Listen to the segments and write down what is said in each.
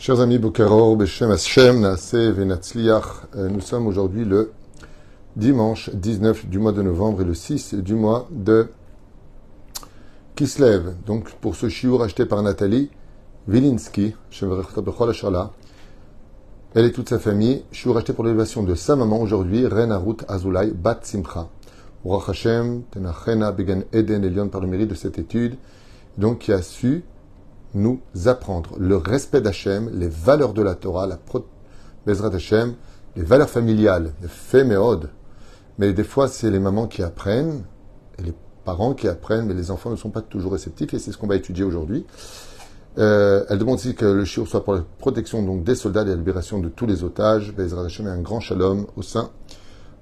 Chers amis, Bokaror, Beshem Hashem, Naaseh Venatzliach, nous sommes aujourd'hui le dimanche 19 du mois de novembre et le 6 du mois de Kislev. Donc, pour ce shiur acheté par Nathalie Wilinski, elle et toute sa famille, shiur acheté pour l'élévation de sa maman aujourd'hui, Ren Harut Azulay Bat Simcha. Urach Hashem, Tenachena Began Eden Elion par le mérite de cette étude, donc qui a su nous apprendre le respect d'Hachem, les valeurs de la Torah, Bezrat Hashem, les valeurs familiales, les féméodes. Mais des fois, c'est les mamans qui apprennent, et les parents qui apprennent, mais les enfants ne sont pas toujours réceptifs, et c'est ce qu'on va étudier aujourd'hui. Elle demande aussi que le shiur soit pour la protection donc, des soldats et la libération de tous les otages. Bezrat Hashem et un grand shalom au sein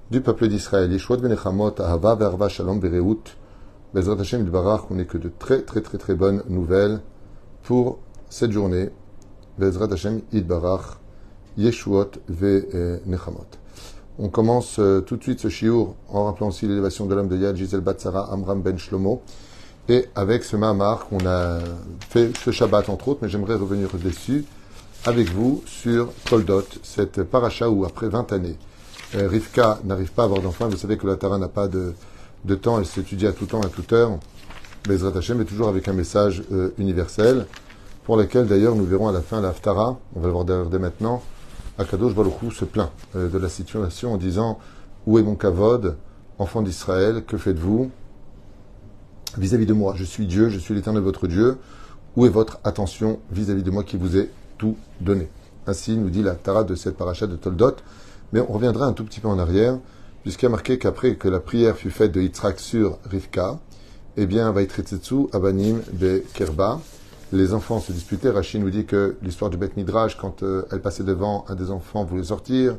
du peuple d'Israël. Yeshuot benechamot, ahava ve'arva shalom bereut. Bezrat Hashem ilbarach, on n'est que de très bonnes nouvelles pour cette journée. Bezrat Hashem Idbarach Yeshuot Nechamot. On commence tout de suite ce shiur en rappelant aussi l'élévation de l'âme de Yad Gisèle Batsara Amram Ben Shlomo et avec ce Mahamar qu'on a fait ce Shabbat entre autres, mais j'aimerais revenir dessus avec vous sur Toldot, cette paracha où après 20 années Rivka n'arrive pas à avoir d'enfant. Vous savez que la Torah n'a pas de temps, elle s'étudie à tout temps, à toute heure. Bezrat Hashem est toujours avec un message universel, pour lequel d'ailleurs nous verrons à la fin l'Haftara, on va le voir d'ailleurs dès maintenant, Akadosh Baruch Hu se plaint de la situation en disant « Où est mon kavod, enfant d'Israël, que faites-vous vis-à-vis de moi? Je suis Dieu, je suis l'Éternel votre Dieu, où est votre attention vis-à-vis de moi qui vous ai tout donné ?» Ainsi nous dit l'Haftara de cette paracha de Toldot, mais on reviendra un tout petit peu en arrière, puisqu'il y a marqué qu'après que la prière fut faite de Yitzhak sur Rivka, eh bien, Vaitretzetsu Abanim be Kerba. Les enfants se disputaient. Rashi nous dit que l'histoire du Beth Midrash, quand elle passait devant, un des enfants voulait sortir.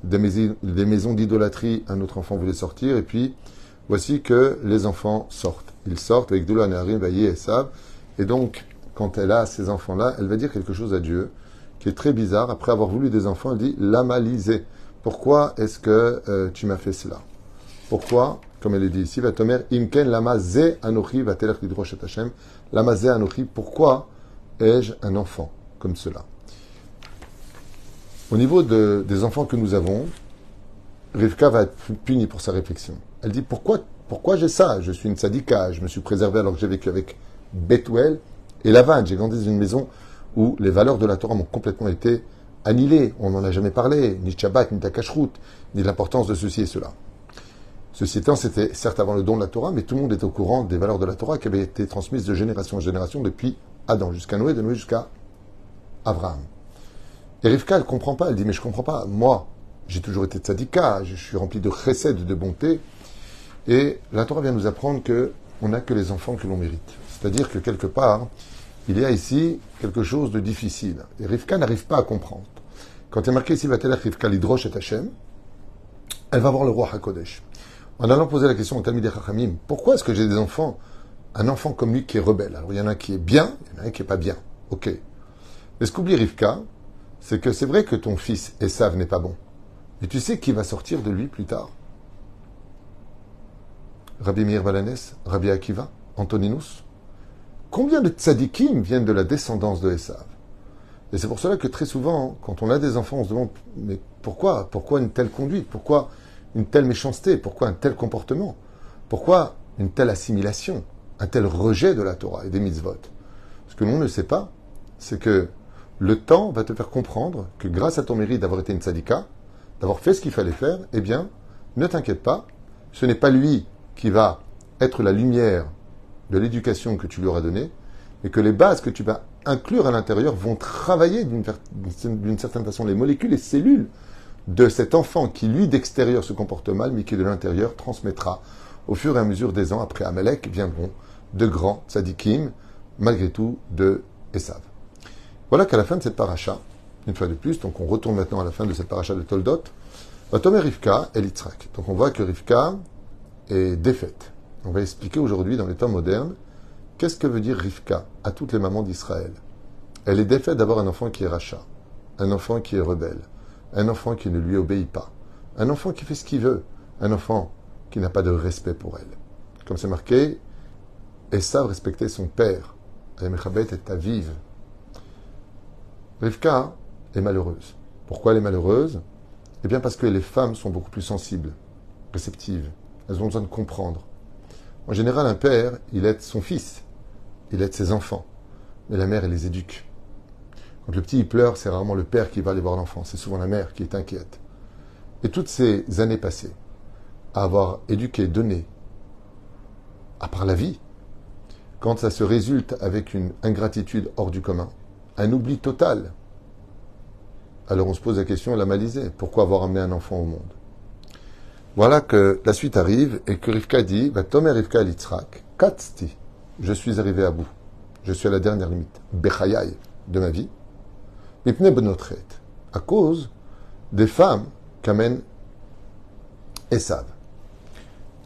Des maisons d'idolâtrie, un autre enfant voulait sortir. Et puis, voici que les enfants sortent. Ils sortent avec Doula Naharim, Vaïe et Sav. Et donc, quand elle a ces enfants-là, elle va dire quelque chose à Dieu, qui est très bizarre. Après avoir voulu des enfants, elle dit Lama lisé. Pourquoi est-ce que tu m'as fait cela? Pourquoi? Comme elle est dit ici, Vatomer, Imken lama ze anochi vatelach lidrosh et Hashem. Lama ze anochi, pourquoi ai-je un enfant comme cela? Au niveau des enfants que nous avons, Rivka va être punie pour sa réflexion. Elle dit, pourquoi j'ai ça? Je suis une tzadika, je me suis préservé alors que j'ai vécu avec Bethuel et Lavan. J'ai grandi dans une maison où les valeurs de la Torah m'ont complètement été annihilées. On n'en a jamais parlé, ni de Shabbat, ni de la Kashrut, ni de l'importance de ceci et cela. Ceci étant, c'était certes avant le don de la Torah, mais tout le monde est au courant des valeurs de la Torah qui avaient été transmises de génération en génération depuis Adam jusqu'à Noé, de Noé jusqu'à Abraham. Et Rivka, elle ne comprend pas, elle dit, mais je ne comprends pas. Moi, j'ai toujours été tzadika, je suis rempli de chesed, de bonté. Et la Torah vient nous apprendre qu'on n'a que les enfants que l'on mérite. C'est-à-dire que quelque part, il y a ici quelque chose de difficile. Et Rivka n'arrive pas à comprendre. Quand il est marqué ici, Vatelach Rivka lidrosh et Hashem, elle va voir le roi HaKodesh. En allant poser la question au Talmidei Chachamim, pourquoi est-ce que j'ai des enfants, un enfant comme lui qui est rebelle? Alors il y en a un qui est bien, il y en a un qui n'est pas bien. Ok. Mais ce qu'oublie Rivka, c'est que c'est vrai que ton fils Esav n'est pas bon. Mais tu sais qui va sortir de lui plus tard? Rabbi Meir Balanes, Rabbi Akiva, Antoninus. Combien de tzadikim viennent de la descendance de Esav? Et c'est pour cela que très souvent, quand on a des enfants, on se demande, mais pourquoi? Pourquoi une telle conduite? Pourquoi une telle méchanceté? Pourquoi un tel comportement? Pourquoi une telle assimilation? Un tel rejet de la Torah et des mitzvot? Ce que l'on ne sait pas, c'est que le temps va te faire comprendre que grâce à ton mérite d'avoir été une tzadika, d'avoir fait ce qu'il fallait faire, eh bien, ne t'inquiète pas, ce n'est pas lui qui va être la lumière de l'éducation que tu lui auras donnée, mais que les bases que tu vas inclure à l'intérieur vont travailler d'une certaine façon les molécules, les cellules de cet enfant qui, lui, d'extérieur se comporte mal, mais qui, de l'intérieur, transmettra au fur et à mesure des ans. Après Amalek viendront de grands tzadikim, malgré tout, de Esav. Voilà qu'à la fin de cette paracha, une fois de plus, donc on retourne maintenant à la fin de cette paracha de Toldot, Vatomer Rivka et Yitzhak. Donc on voit que Rivka est défaite. On va expliquer aujourd'hui, dans les temps modernes, qu'est-ce que veut dire Rivka à toutes les mamans d'Israël. Elle est défaite d'avoir un enfant qui est rachat, un enfant qui est rebelle, un enfant qui ne lui obéit pas, un enfant qui fait ce qu'il veut, un enfant qui n'a pas de respect pour elle. Comme c'est marqué, Esav respectait son père, Mechabet et Aviv. Rivka est malheureuse. Pourquoi elle est malheureuse? Eh bien parce que les femmes sont beaucoup plus sensibles, réceptives. Elles ont besoin de comprendre. En général, un père, il aide son fils, il aide ses enfants. Mais la mère, elle les éduque. Quand le petit il pleure, c'est rarement le père qui va aller voir l'enfant, c'est souvent la mère qui est inquiète. Et toutes ces années passées, à avoir éduqué, donné, à part la vie, quand ça se résulte avec une ingratitude hors du commun, un oubli total, alors on se pose la question, la malisée, pourquoi avoir amené un enfant au monde? Voilà que la suite arrive et que Rivka dit, Tomer Rivka al Yitzhak, Katzti, je suis arrivé à bout, je suis à la dernière limite, Bechayai, de ma vie, Mipne benotret, à cause des femmes qu'amène Esav.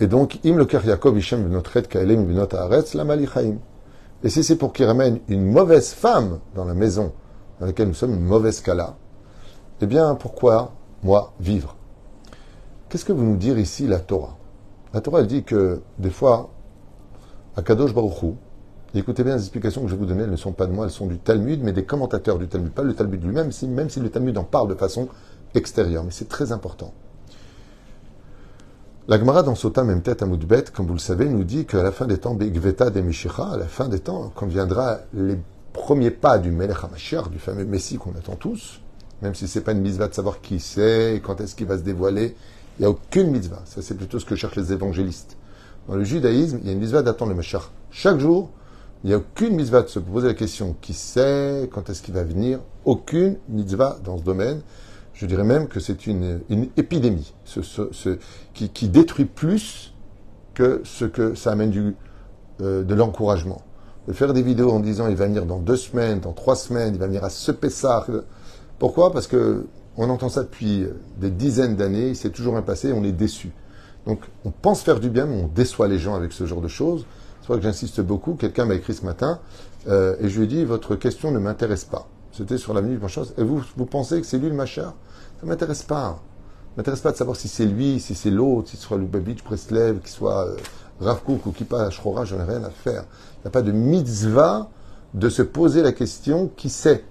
Et donc, Im le Yaakov Ishem benotret kaelem benot haaretz la malichaim. Et si c'est pour qu'il ramène une mauvaise femme dans la maison dans laquelle nous sommes, une mauvaise kala, eh bien, pourquoi, moi, vivre? Qu'est-ce que veut nous dire ici la Torah? La Torah, elle dit que, des fois, à Kadosh Baruch Hu, et écoutez bien les explications que je vais vous donner, elles ne sont pas de moi, elles sont du Talmud, mais des commentateurs du Talmud, pas le Talmud lui-même, même si le Talmud en parle de façon extérieure, mais c'est très important. La Gemara dans Sota Memtet Amoudbet, comme vous le savez, nous dit qu'à la fin des temps, Begveta de Mishicha, à la fin des temps, quand viendra les premiers pas du Melech HaMashiach, du fameux Messie qu'on attend tous, même si c'est pas une mitzvah de savoir qui c'est, quand est-ce qu'il va se dévoiler, il n'y a aucune mitzvah. Ça, c'est plutôt ce que cherchent les évangélistes. Dans le judaïsme, il y a une mitzvah d'attendre le Mashiach. Chaque jour, il n'y a aucune mitzvah de se poser la question qui c'est, quand est-ce qu'il va venir. Aucune mitzvah dans ce domaine. Je dirais même que c'est une épidémie qui détruit plus que ce que ça amène de l'encouragement. De faire des vidéos en disant il va venir dans 2 semaines, dans 3 semaines, il va venir à ce Pessah. Pourquoi? Parce que on entend ça depuis des dizaines d'années, c'est toujours un passé, on est déçu. Donc on pense faire du bien, mais on déçoit les gens avec ce genre de choses. C'est pour ça que j'insiste beaucoup. Quelqu'un m'a écrit ce matin et je lui ai dit votre question ne m'intéresse pas. C'était sur l'avenue du Manchos. Et vous pensez que c'est lui le Machar? Ça ne m'intéresse pas. Ça ne m'intéresse pas de savoir si c'est lui, si c'est l'autre, si ce soit Lubavitch, Breslev, qu'il soit Rav Kook ou Kippa Shrora, j'en ai rien à faire. Il n'y a pas de mitzvah de se poser la question qui c'est.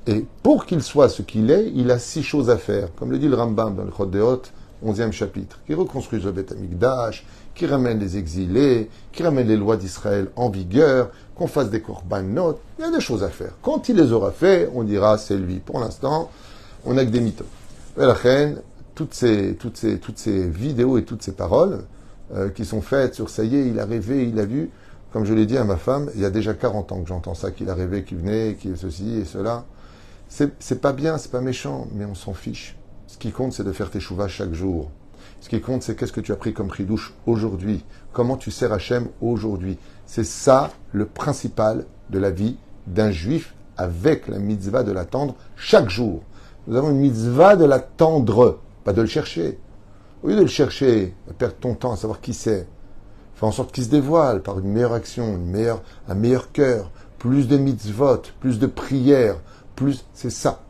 Et pour qu'il soit ce qu'il est, il a 6 choses à faire. Comme le dit le Rambam dans le Chod Deot, 11e chapitre. Qui reconstruise le Beth Amikdash, qui ramène les exilés, qui ramène les lois d'Israël en vigueur, qu'on fasse des korbanot. Il y a des choses à faire. Quand il les aura fait, on dira c'est lui. Pour l'instant, on n'a que des mythos. Et la reine, toutes ces vidéos et toutes ces paroles qui sont faites sur ça y est, il a rêvé, il a vu, comme je l'ai dit à ma femme, il y a déjà 40 ans que j'entends ça, qu'il a rêvé, qu'il venait, qu'il est ceci et cela. C'est pas bien, c'est pas méchant, mais on s'en fiche. Ce qui compte, c'est de faire tes chouvas chaque jour. Ce qui compte, c'est qu'est-ce que tu as pris comme chidouche aujourd'hui. Comment tu sers Hachem aujourd'hui. C'est ça le principal de la vie d'un juif avec la mitzvah de l'attendre chaque jour. Nous avons une mitzvah de l'attendre, pas de le chercher. Au lieu de le chercher, perdre ton temps à savoir qui c'est, faire en sorte qu'il se dévoile par une meilleure action, un meilleur cœur, plus de mitzvot, plus de prières, c'est ça.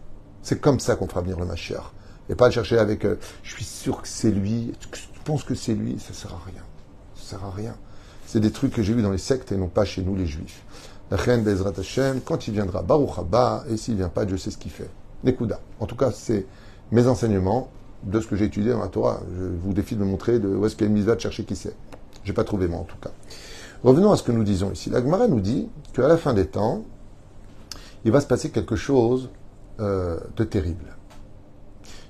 C'est comme ça qu'on fera venir le Mashiach. Et pas le chercher avec je suis sûr que c'est lui, tu penses que c'est lui, ça sert à rien. Ça sert à rien. C'est des trucs que j'ai vus dans les sectes et non pas chez nous les juifs. La reine Bezrat Hashem, quand il viendra, Baruch Haba, et s'il vient pas, Dieu sait ce qu'il fait. Nekuda. En tout cas, c'est mes enseignements de ce que j'ai étudié dans la Torah. Je vous défie de me montrer où est-ce qu'il y a une mitzvah de chercher qui c'est. J'ai pas trouvé moi en tout cas. Revenons à ce que nous disons ici. La Gemara nous dit qu'à la fin des temps, il va se passer quelque chose de terrible.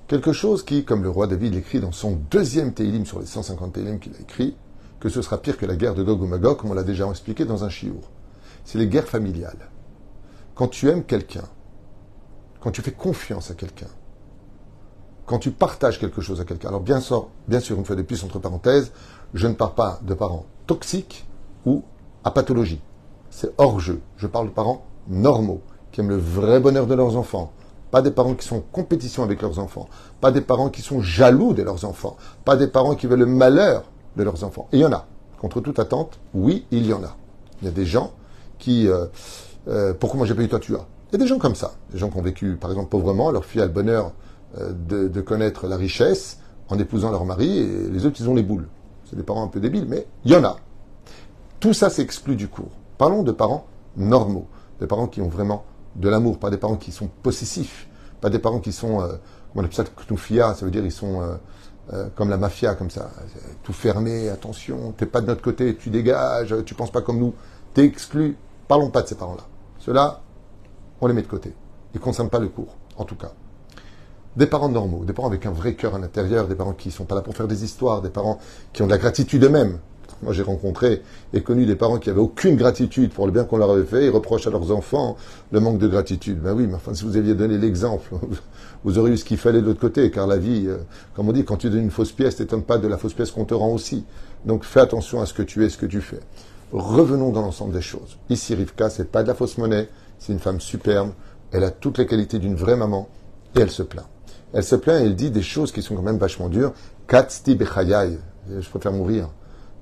Quelque chose qui, comme le roi David l'écrit dans son 2e Télim sur les 150 Télim qu'il a écrit, que ce sera pire que la guerre de Gog ou Magog, comme on l'a déjà expliqué dans un chiour. C'est les guerres familiales. Quand tu aimes quelqu'un, quand tu fais confiance à quelqu'un, quand tu partages quelque chose à quelqu'un, alors bien sûr, une fois de plus, entre parenthèses, je ne parle pas de parents toxiques ou à pathologie. C'est hors jeu. Je parle de parents normaux, qui aiment le vrai bonheur de leurs enfants. Pas des parents qui sont en compétition avec leurs enfants. Pas des parents qui sont jaloux de leurs enfants. Pas des parents qui veulent le malheur de leurs enfants. Et il y en a. Contre toute attente, oui, il y en a. Il y a des gens qui... pourquoi moi j'ai pas eu, toi tu as? Il y a des gens comme ça. Des gens qui ont vécu, par exemple, pauvrement. Leur fille a le bonheur de connaître la richesse en épousant leur mari. Et les autres, ils ont les boules. C'est des parents un peu débiles, mais il y en a. Tout ça s'exclut du cours. Parlons de parents normaux. Des parents qui ont vraiment de l'amour, pas des parents qui sont possessifs, pas des parents qui sont, on appelle ça knuffia, ça veut dire ils sont comme la mafia, comme ça, tout fermé, attention, t'es pas de notre côté, tu dégages, tu penses pas comme nous, t'es exclu. Parlons pas de ces parents-là. Ceux-là, on les met de côté. Ils ne concernent pas le cours, en tout cas. Des parents normaux, des parents avec un vrai cœur à l'intérieur, des parents qui ne sont pas là pour faire des histoires, des parents qui ont de la gratitude eux-mêmes. Moi, j'ai rencontré et connu des parents qui n'avaient aucune gratitude pour le bien qu'on leur avait fait. Ils reprochent à leurs enfants le manque de gratitude. Ben oui, mais enfin, si vous aviez donné l'exemple, vous auriez eu ce qu'il fallait de l'autre côté. Car la vie, comme on dit, quand tu donnes une fausse pièce, t'étonnes pas de la fausse pièce qu'on te rend aussi. Donc, fais attention à ce que tu es, ce que tu fais. Revenons dans l'ensemble des choses. Ici, Rivka, c'est pas de la fausse monnaie. C'est une femme superbe. Elle a toutes les qualités d'une vraie maman. Et elle se plaint. Elle se plaint et elle dit des choses qui sont quand même vachement dures. Katsti bechayai. Je préfère mourir.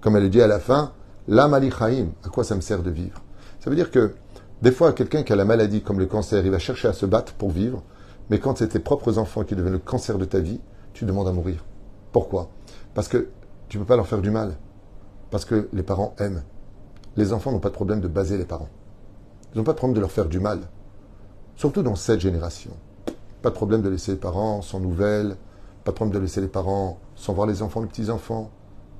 Comme elle le dit à la fin, la mali chaim. À quoi ça me sert de vivre? Ça veut dire que, des fois, quelqu'un qui a la maladie, comme le cancer, il va chercher à se battre pour vivre. Mais quand c'est tes propres enfants qui deviennent le cancer de ta vie, tu demandes à mourir. Pourquoi? Parce que tu ne peux pas leur faire du mal. Parce que les parents aiment. Les enfants n'ont pas de problème de baser les parents. Ils n'ont pas de problème de leur faire du mal. Surtout dans cette génération. Pas de problème de laisser les parents sans nouvelles. Pas de problème de laisser les parents sans voir les enfants, les petits-enfants.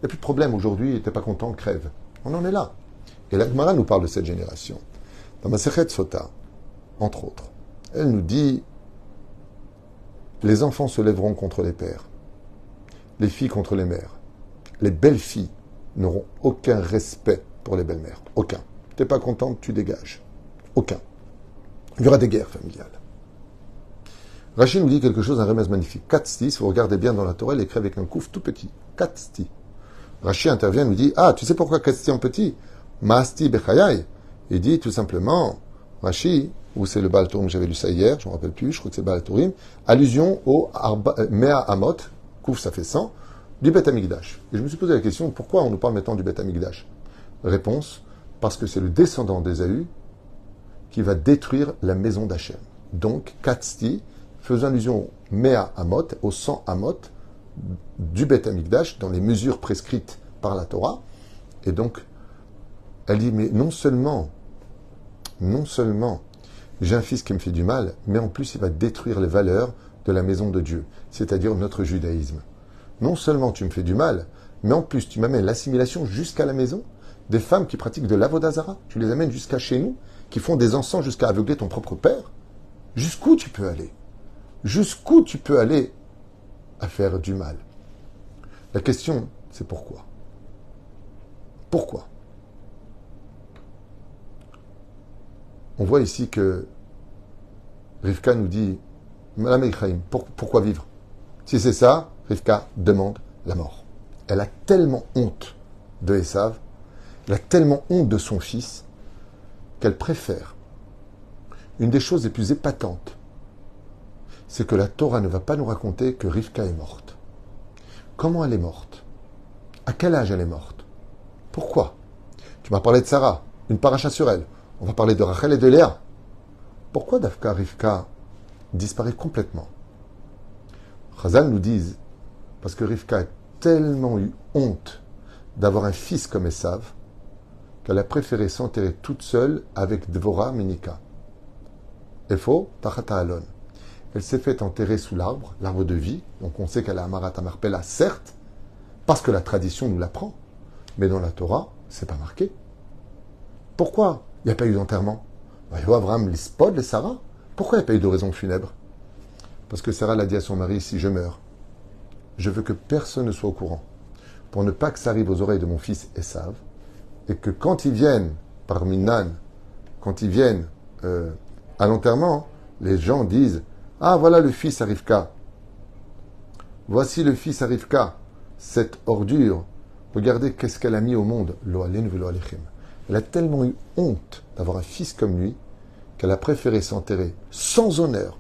Il n'y a plus de problème aujourd'hui, t'es pas content, crève. On en est là. Et la Gemara nous parle de cette génération. Dans Masechet Sota, entre autres, elle nous dit les enfants se lèveront contre les pères, les filles contre les mères. Les belles filles n'auront aucun respect pour les belles-mères. Aucun. T'es pas contente, tu dégages. Aucun. Il y aura des guerres familiales. Rachid nous dit quelque chose, un remède magnifique. Katsti, si vous regardez bien dans la Torah, elle écrit avec un kouf tout petit. Katsti. Rachid intervient et nous dit, ah, tu sais pourquoi Katsti en petit? Maasti bechayai. Il dit tout simplement, Rachid, ou c'est le Baal Tourim, j'avais lu ça hier, je ne me rappelle plus, je crois que c'est Baal Tourim, allusion au Mea Amot, kouf ça fait 100, du Bet Amikdash. Et je me suis posé la question, pourquoi on nous parle maintenant du Bet Amikdash? Réponse, parce que c'est le descendant d'Ésaü qui va détruire la maison d'Hachem. Donc, Katsti, faisant allusion au Mea Amot, au 100 Amot, du Bet Amikdash, dans les mesures prescrites par la Torah. Et donc, elle dit, mais non seulement, j'ai un fils qui me fait du mal, mais en plus, il va détruire les valeurs de la maison de Dieu, c'est-à-dire notre judaïsme. Non seulement tu me fais du mal, mais en plus, tu m'amènes l'assimilation jusqu'à la maison. Des femmes qui pratiquent de l'avodazara, tu les amènes jusqu'à chez nous, qui font des encens jusqu'à aveugler ton propre père. Jusqu'où tu peux aller? Jusqu'où tu peux aller à faire du mal? La question, c'est pourquoi? Pourquoi? On voit ici que Rivka nous dit, Madame Echaim, pourquoi vivre? Si c'est ça, Rivka demande la mort. Elle a tellement honte de Esav, elle a tellement honte de son fils, qu'elle préfère. Une des choses les plus épatantes, c'est que la Torah ne va pas nous raconter que Rivka est morte. Comment elle est morte? À quel âge elle est morte? Pourquoi? Tu m'as parlé de Sarah, une paracha sur elle. On va parler de Rachel et de Léa. Pourquoi Dafka Rivka disparaît complètement? Chazal nous disent, parce que Rivka a tellement eu honte d'avoir un fils comme Esav, qu'elle a préféré s'enterrer toute seule avec Dvorah Ménika. Efo Tachata Alon. Elle s'est fait enterrer sous l'arbre de vie. Donc on sait qu'elle a Amarat Amarpela, certes, parce que la tradition nous l'apprend. Mais dans la Torah, c'est pas marqué. Pourquoi il n'y a pas eu d'enterrement? Abraham, l'Ispod, les Sarah. Pourquoi il n'y a pas eu de raison funèbre? Parce que Sarah l'a dit à son mari, si je meurs, je veux que personne ne soit au courant, pour ne pas que ça arrive aux oreilles de mon fils Esav, et que quand ils viennent, parmi Nan, quand ils viennent à l'enterrement, les gens disent, ah voilà le fils à Rivka. Voici le fils à Rivka, cette ordure. Regardez qu'est-ce qu'elle a mis au monde. Lo aleinu velo alechem. Elle a tellement eu honte d'avoir un fils comme lui qu'elle a préféré s'enterrer sans honneur,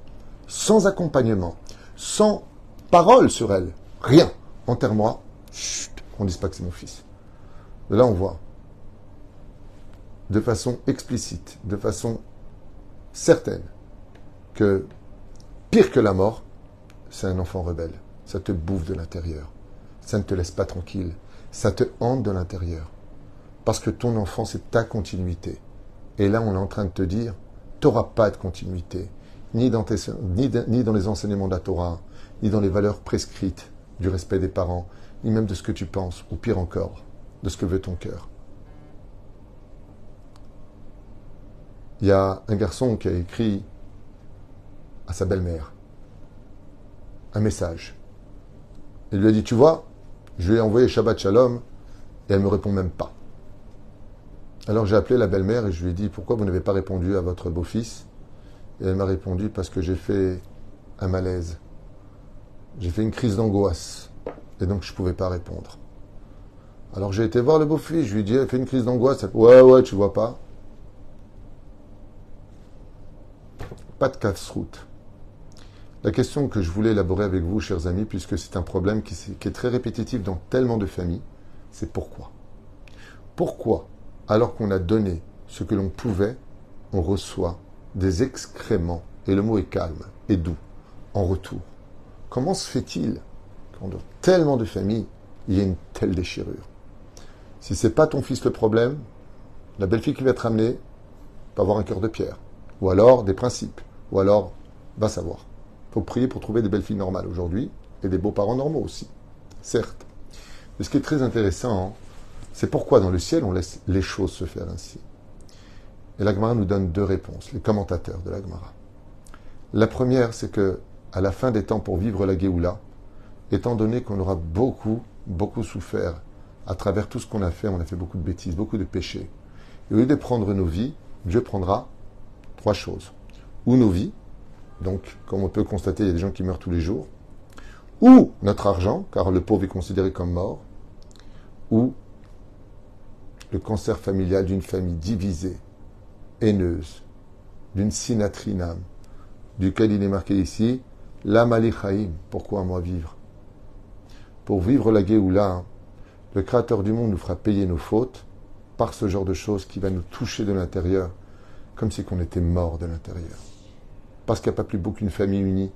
sans accompagnement, sans parole sur elle. Rien. Enterre-moi. Chut, qu'on ne dise pas que c'est mon fils. De là, on voit, de façon explicite, de façon certaine, que pire que la mort, c'est un enfant rebelle. Ça te bouffe de l'intérieur. Ça ne te laisse pas tranquille. Ça te hante de l'intérieur. Parce que ton enfant, c'est ta continuité. Et là, on est en train de te dire, tu n'auras pas de continuité, ni dans les enseignements de la Torah, ni dans les valeurs prescrites du respect des parents, ni même de ce que tu penses, ou pire encore, de ce que veut ton cœur. Il y a un garçon qui a écrit à sa belle-mère un message. Il lui a dit, tu vois, je lui ai envoyé Shabbat Shalom et elle ne me répond même pas. Alors j'ai appelé la belle-mère et je lui ai dit, pourquoi vous n'avez pas répondu à votre beau-fils? Et elle m'a répondu, parce que j'ai fait un malaise. J'ai fait une crise d'angoisse. Et donc je ne pouvais pas répondre. Alors j'ai été voir le beau-fils, je lui ai dit, elle fait une crise d'angoisse. Ouais, tu vois pas. Pas de casse-route. La question que je voulais élaborer avec vous, chers amis, puisque c'est un problème qui est très répétitif dans tellement de familles, c'est pourquoi. Pourquoi, alors qu'on a donné ce que l'on pouvait, on reçoit des excréments, et le mot est calme et doux, en retour? Comment se fait-il qu'en tellement de familles, il y ait une telle déchirure? Si c'est pas ton fils le problème, la belle-fille qui va te ramener va avoir un cœur de pierre, ou alors des principes, ou alors, va savoir. Il faut prier pour trouver des belles filles normales aujourd'hui, et des beaux-parents normaux aussi, certes. Mais ce qui est très intéressant, c'est pourquoi dans le ciel on laisse les choses se faire ainsi. Et la Gemara nous donne deux réponses, les commentateurs de la Gemara. La première, c'est que à la fin des temps, pour vivre la Géoula, étant donné qu'on aura beaucoup souffert à travers tout ce qu'on a fait, on a fait beaucoup de bêtises, beaucoup de péchés. Et au lieu de prendre nos vies, Dieu prendra trois choses. Ou nos vies, donc comme on peut constater, il y a des gens qui meurent tous les jours, ou notre argent, car le pauvre est considéré comme mort, ou le cancer familial d'une famille divisée, haineuse, d'une sinatrinam, duquel il est marqué ici, l'am alichaim. Pourquoi moi vivre? Pour vivre la Géoula, le Créateur du monde nous fera payer nos fautes par ce genre de choses qui va nous toucher de l'intérieur, comme si on était mort de l'intérieur. Parce qu'il n'y a pas plus beau qu'une famille unie,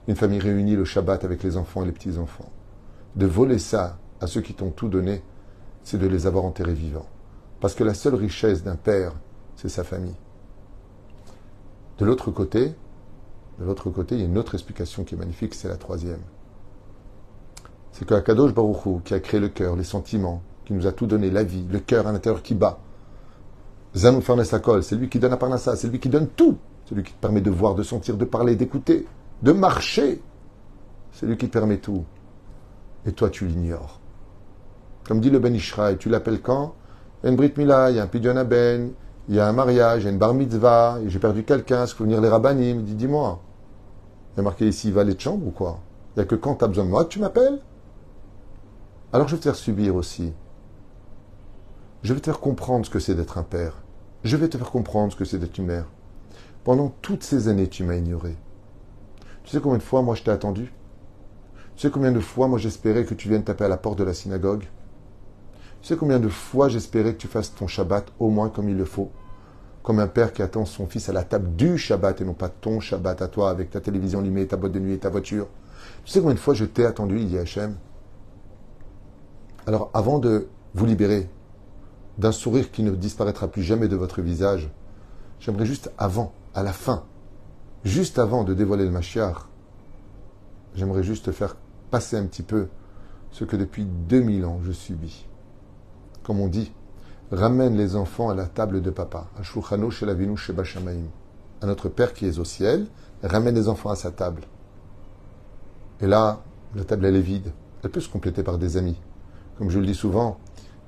une famille réunie le Shabbat avec les enfants et les petits-enfants. De voler ça à ceux qui t'ont tout donné, c'est de les avoir enterrés vivants. Parce que la seule richesse d'un père, c'est sa famille. De l'autre côté, il y a une autre explication qui est magnifique, c'est la troisième. C'est que Akadosh Baruch Hu, qui a créé le cœur, les sentiments, qui nous a tout donné, la vie, le cœur à l'intérieur qui bat. Zanou Farnes Lakol, c'est lui qui donne la parnassa, c'est lui qui donne tout. C'est lui qui te permet de voir, de sentir, de parler, d'écouter, de marcher. C'est lui qui te permet tout. Et toi, tu l'ignores. Comme dit le Ben Ishraï, tu l'appelles quand? Il y a une Brit Mila, il y a un Pidyon Aben, il y a un mariage, il y a une Bar Mitzvah, et j'ai perdu quelqu'un, est-ce qu'il faut venir les rabbanim? Il dit, dis-moi. Il y a marqué ici, valet de chambre ou quoi? Il n'y a que quand tu as besoin de moi que tu m'appelles? Alors je vais te faire subir aussi. Je vais te faire comprendre ce que c'est d'être un père. Je vais te faire comprendre ce que c'est d'être une mère. Pendant toutes ces années, tu m'as ignoré. Tu sais combien de fois, moi, je t'ai attendu? Tu sais combien de fois, moi, j'espérais que tu viennes taper à la porte de la synagogue? Tu sais combien de fois j'espérais que tu fasses ton Shabbat au moins comme il le faut? Comme un père qui attend son fils à la table du Shabbat et non pas ton Shabbat à toi avec ta télévision allumée, ta boîte de nuit et ta voiture. Tu sais combien de fois je t'ai attendu, il dit Hachem? Alors, avant de vous libérer d'un sourire qui ne disparaîtra plus jamais de votre visage, j'aimerais juste avant, à la fin, juste avant de dévoiler le Mashiach, j'aimerais juste faire passer un petit peu ce que depuis 2000 ans je subis. Comme on dit, ramène les enfants à la table de papa, à Shulchano Shel Avinu Sheba Shamayim, à notre Père qui est au ciel, ramène les enfants à sa table. Et là, la table elle est vide, elle peut se compléter par des amis. Comme je le dis souvent,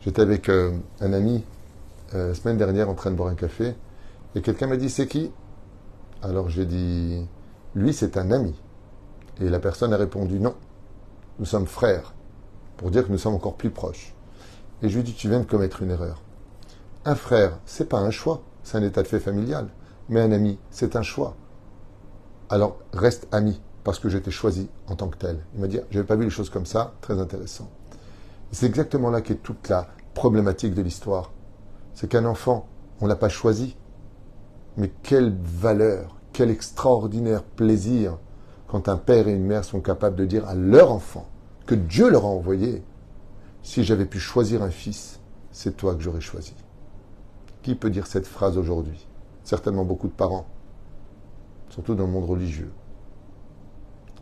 j'étais avec un ami semaine dernière en train de boire un café, et quelqu'un m'a dit, c'est qui? Alors j'ai dit, lui c'est un ami. Et la personne a répondu, non, nous sommes frères, pour dire que nous sommes encore plus proches. Et je lui ai dit, tu viens de commettre une erreur. Un frère, c'est pas un choix, c'est un état de fait familial. Mais un ami, c'est un choix. Alors reste ami, parce que je t'ai choisi en tant que tel. Il m'a dit, je n'avais pas vu les choses comme ça, très intéressant. Et c'est exactement là qu'est toute la problématique de l'histoire. C'est qu'un enfant, on ne l'a pas choisi. Mais quelle valeur, quel extraordinaire plaisir quand un père et une mère sont capables de dire à leur enfant que Dieu leur a envoyé, si j'avais pu choisir un fils, c'est toi que j'aurais choisi. Qui peut dire cette phrase aujourd'hui? Certainement beaucoup de parents. surtout dans le monde religieux.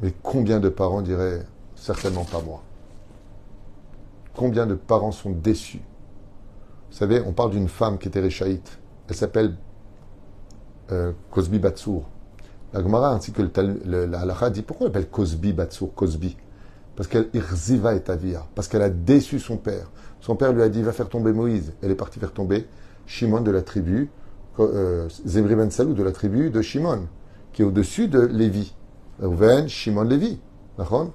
Mais combien de parents diraient certainement pas moi? Combien de parents sont déçus? Vous savez, on parle d'une femme qui était réchaïte. Elle s'appelle Cosbi Batsour. La Gemara ainsi que la Halakha dit pourquoi on appelle Cosbi Batsour Cosbi? Parce qu'elle irziva et avia, parce qu'elle a déçu son père. Son père lui a dit va faire tomber Moïse. Elle est partie faire tomber Shimon de la tribu, Zimri ben Salou de la tribu de Shimon, qui est au-dessus de Lévi. Reuven, Shimon, Lévi. D'accord?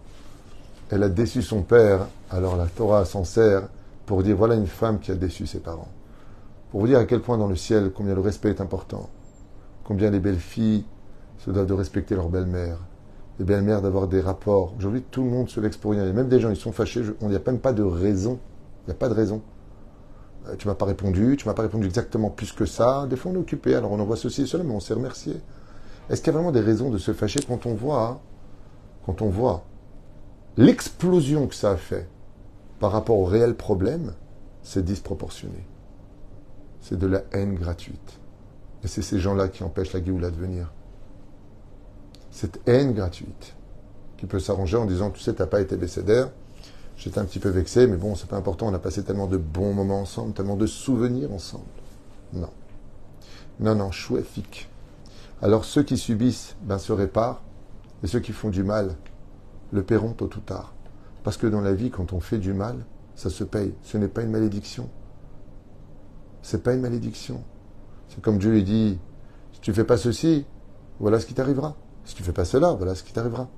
Elle a déçu son père, alors la Torah s'en sert pour dire voilà une femme qui a déçu ses parents. Pour vous dire à quel point dans le ciel, combien le respect est important. Combien les belles filles se doivent de respecter leur belle-mère. Les belles-mères d'avoir des rapports. Aujourd'hui, tout le monde se vexe pour rien. Et même des gens, ils sont fâchés. Il n'y a même pas de raison. Il n'y a pas de raison. Tu m'as pas répondu exactement plus que ça. Des fois, on est occupé. Alors, on envoie ceci et cela, mais on s'est remercié. Est-ce qu'il y a vraiment des raisons de se fâcher quand on voit l'explosion que ça a fait par rapport au réel problème? C'est disproportionné. C'est de la haine gratuite. Et c'est ces gens-là qui empêchent la Géoula de venir. Cette haine gratuite qui peut s'arranger en disant tu sais, t'as pas été bécédère, j'étais un petit peu vexé, mais bon, c'est pas important, on a passé tellement de bons moments ensemble, tellement de souvenirs ensemble. Non, chouéfique. Alors ceux qui subissent, se réparent, et ceux qui font du mal le paieront tôt ou tard. Parce que dans la vie, quand on fait du mal, ça se paye. Ce n'est pas une malédiction. C'est pas une malédiction. C'est comme Dieu lui dit, si tu fais pas ceci, voilà ce qui t'arrivera. Si tu fais pas cela, voilà ce qui t'arrivera.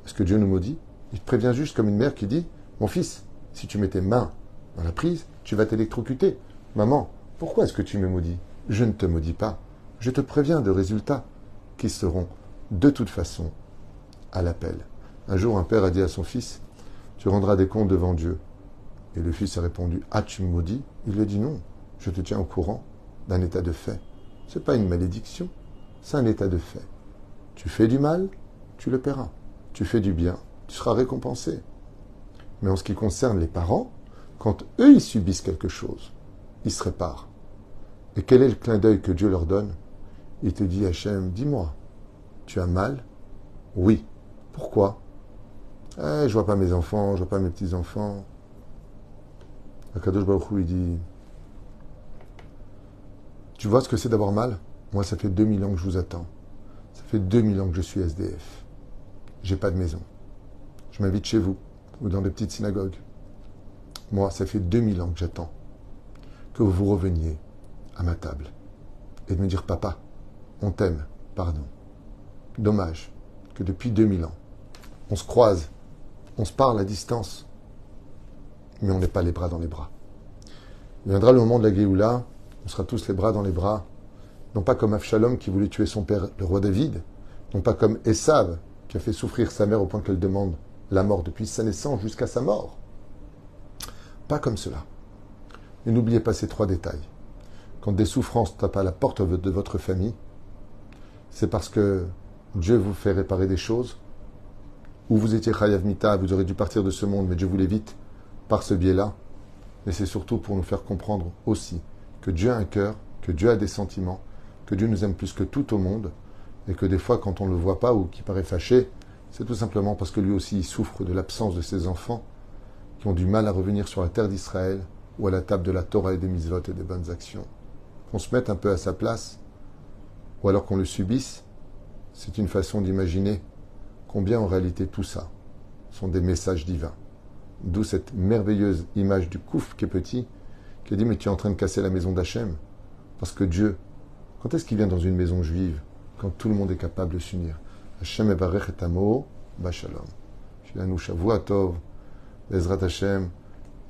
Est-ce que Dieu nous maudit? Il te prévient juste comme une mère qui dit, mon fils, si tu mets tes mains dans la prise, tu vas t'électrocuter. Maman, pourquoi est-ce que tu me maudis? Je ne te maudis pas. Je te préviens de résultats qui seront de toute façon à l'appel. Un jour, un père a dit à son fils, tu rendras des comptes devant Dieu. Et le fils a répondu, ah, tu me maudis? Il lui a dit non, je te tiens au courant d'un état de fait. Ce n'est pas une malédiction, c'est un état de fait. Tu fais du mal, tu le paieras. Tu fais du bien, tu seras récompensé. Mais en ce qui concerne les parents, quand eux, ils subissent quelque chose, ils se réparent. Et quel est le clin d'œil que Dieu leur donne? Il te dit, Hachem, dis-moi, tu as mal? Oui. Pourquoi? Je vois pas mes enfants, je vois pas mes petits-enfants. Akadosh Baruch Hu, il dit, tu vois ce que c'est d'avoir mal? Moi, ça fait 2000 ans que je vous attends. Ça fait 2000 ans que je suis SDF. J'ai pas de maison. Je m'invite chez vous ou dans des petites synagogues. Moi, ça fait 2000 ans que j'attends que vous reveniez à ma table et de me dire, papa, on t'aime, pardon. Dommage que depuis 2000 ans, on se croise, on se parle à distance, mais on n'est pas les bras dans les bras. Il viendra le moment de la Géoula, on sera tous les bras dans les bras, non pas comme Avshalom qui voulait tuer son père, le roi David, non pas comme Esav qui a fait souffrir sa mère au point qu'elle demande la mort depuis sa naissance jusqu'à sa mort. Pas comme cela. Et n'oubliez pas ces 3 détails. Quand des souffrances tapent à la porte de votre famille, c'est parce que Dieu vous fait réparer des choses, ou vous étiez Chayav Mita, vous aurez dû partir de ce monde, mais Dieu vous l'évite par ce biais-là. Mais c'est surtout pour nous faire comprendre aussi que Dieu a un cœur, que Dieu a des sentiments, que Dieu nous aime plus que tout au monde, et que des fois, quand on ne le voit pas ou qu'il paraît fâché, c'est tout simplement parce que lui aussi il souffre de l'absence de ses enfants qui ont du mal à revenir sur la terre d'Israël ou à la table de la Torah et des mitzvot et des bonnes actions. Qu'on se mette un peu à sa place, ou alors qu'on le subisse, c'est une façon d'imaginer combien en réalité tout ça sont des messages divins. D'où cette merveilleuse image du Kouf qui est petit, qui dit mais tu es en train de casser la maison d'Hachem. Parce que Dieu, quand est-ce qu'il vient dans une maison juive? Quand tout le monde est capable de s'unir. Hachem evarech et amo, bashalom. Shilanu shavua tov, bezrat Hachem,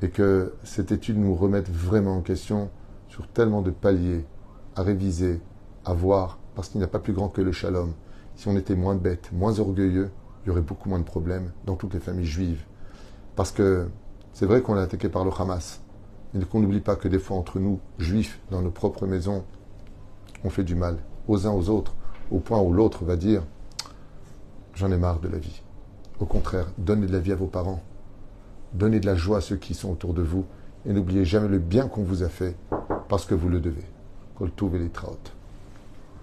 et que cette étude nous remette vraiment en question sur tellement de paliers à réviser, à voir, parce qu'il n'y a pas plus grand que le shalom. Si on était moins bêtes, moins orgueilleux, il y aurait beaucoup moins de problèmes dans toutes les familles juives. Parce que c'est vrai qu'on est attaqué par le Hamas, mais qu'on n'oublie pas que des fois entre nous, juifs, dans nos propres maisons, on fait du mal aux uns aux autres, au point où l'autre va dire « j'en ai marre de la vie ». Au contraire, donnez de la vie à vos parents, donnez de la joie à ceux qui sont autour de vous, et n'oubliez jamais le bien qu'on vous a fait, parce que vous le devez. Kol Tov et Litraot.